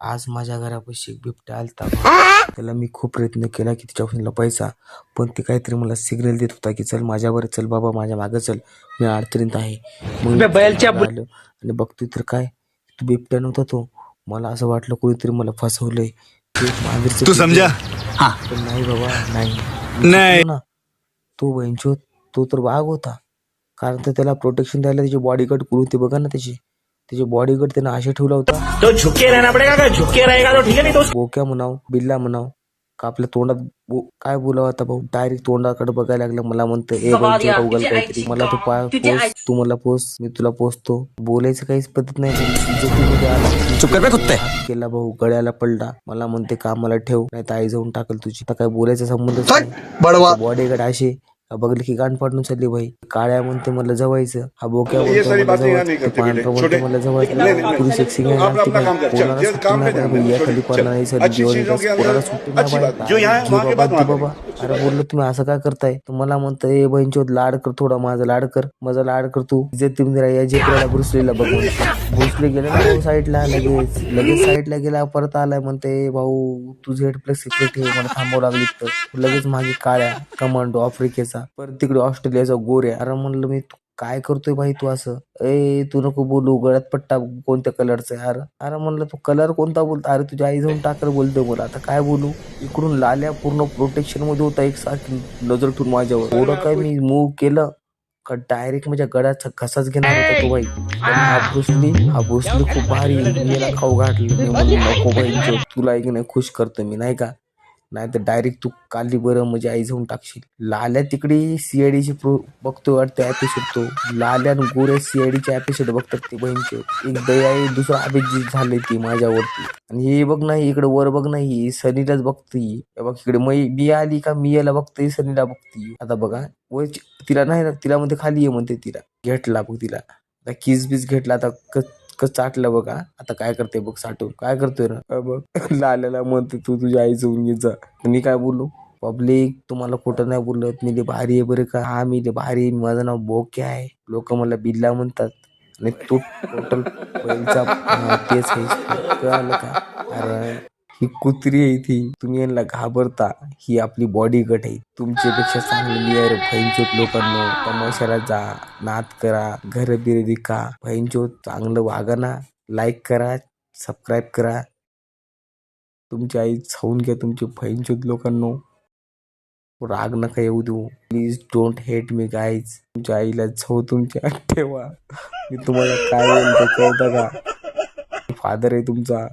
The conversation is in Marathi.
आज माझ्या घरापाशी एक बिबट्या आलता. त्याला मी खूप प्रयत्न केला की तिच्यापासून लपायचा, पण ती काहीतरी मला सिग्नल देत होता की चल माझ्यावर, चल बाबा माझ्या मागं चल, मी अडचणीत आहे. मग मी आलो आणि बघतोय तर काय, तो बिबट्या नव्हता. तो मला असं वाटलं कोणीतरी मला फसवलंय. ते मांजरीचं तू समजा? पण नाही बाबा, नाही ना. तो बहिंचोद, तो तर वाघ होता. कारण तर त्याला प्रोटेक्शन द्यायला त्याची बॉडीगार्ड करून ते बघा ना, त्याची बॉडीगार्ड त्यानं अशा ठेवला होता. तो झुके रहना पड़ेगा, अगर झुके रहेगा तो ठीक है, नहीं तो बोक्या म्हणाव, बिल्ला म्हणाव, का आपल्या तोंडात काय बोलावं आता भाऊ. डायरेक्ट तोंडाकडे बघायला लागलं. मला म्हणतं ए बहिंचोद उगाल काहीतरी. मला तू पोस, तू मला पोस, मी तुला पोसतो. बोलायचं काहीच पद्धत नाही. इज्जतीमध्ये आला, चुप कर बे कुत्ते. हात केला भाऊ, गळ्याला पडला. मला म्हणते कामाला ठेव, नाही तर आई जाऊन टाकल तुझी. आता काय बोलायचा संबंधच नाही. बडवा बॉडीगार्ड असे बघले की गाण पाडून चालली भाई. काळ्या म्हणते मला जवायचं, हा बोक्या म्हणतो मला जवायचं, पांढरा म्हणतो मला जवायचं. पुरी सेक्सी कोणाला सुट्टी नाही, या खाली कोणाला नाही सर, कोणाला सुट्टी नाही बाबा. अरे बोललो तुम्ही असं काय करताय. तुम्हाला म्हणतं ए बहिंचोद लाड कर, थोडा माझा लाड कर, माझा लाड कर तू. इज्जतीमध्ये या जेकराला ब्रुसलीला बघून ब्रुसली गेला ना भाऊ साईडला. लगेच साईडला गेला, परत आलाय. म्हणते भाऊ तू झेड प्लस सिक्रेट ठेव, मला थांबावं लागली. तर लगेच मागे काळ्या कमांडो आफ्रिकेचा, परत तिकडे ऑस्ट्रेलियाचा गोऱ्या. अरे म्हणलं मी तू काय करतोय भाई तू असं. तू नको बोलू, गळ्यात पट्टा कोणत्या कलरचा आहे. अरे म्हणलं तू कलर कोणता बोलता. अरे तुझी आई जाऊन टाकर बोलतोय मला. आता काय बोलू. इकडून लाल्या पूर्ण प्रोटेक्शन मध्ये होता, एक सारखी नजर ठेवून माझ्यावर. एवढं काय मी मूव केलं का डायरेक्ट माझ्या गळ्याचा घसाच घेणार होता तो भाई. हा ब्रुसली खूप भारी, मी याला खाऊ घातली. मी म्हणलं नको भाई, तुला एक नाही खुश करतो मी, नाही का. नाही तर डायरेक्ट तू काली बरं म्हणजे आई जाऊन टाकशील. लाल्या तिकडे सीआयडीची बघतो वाटतं एपिसोड. तो लाल्या आणि गोरे सीआयडीचे एपिसोड बघतात ते बहिणचे. एक दया दुसरा अभिजित झाले ती माझ्यावरती. आणि हे बघ नाही, इकडे वर बघ नाही, सनीलाच बघती. बघ इकडे मी आली का, मी याला बघते, सनीला बघती. आता बघा तिला नाही, तिला म्हणते खाली ये म्हणते. तिला घेतला बघ, तिला आता किस बीस घेतला. आता कसं चाटलं बघा. आता काय करते बघ, साठवून काय करतोय ना बघ. लाल्याला म्हणते तू तुझ्या आई जाऊन घे जा. मी काय बोलू, पब्लिक तुम्हाला कुठं नाही बोलत, मी लय भारी आहे बरं का. हा मी लय भारी, माझं नाव बोक्या आहे, लोक मला बिल्ला म्हणतात. आणि तू टोटल बैलचा तेच आहे, कळालं का. अरे ही कुत्री आहे ती, तुम्ही यांना घाबरता. ही आपली बॉडी गट आहे, तुमच्यापेक्षा चांगली आहे. भैंचोत लोकांनो, तमाशाला जा, नाद करा, घर बिर विका. भैंचोत चांगलं वागा ना, लाईक करा, सबस्क्राईब करा. तुमची आई खाऊन घ्या तुमची भैंचोत लोकांनो. राग नका येऊ देऊ, please don't hate me guys. तुमच्या आईला छऊ तुमच्या ठेवा. मी तुम्हाला काय बोलतो कळतं का. फादर आहे तुमचा.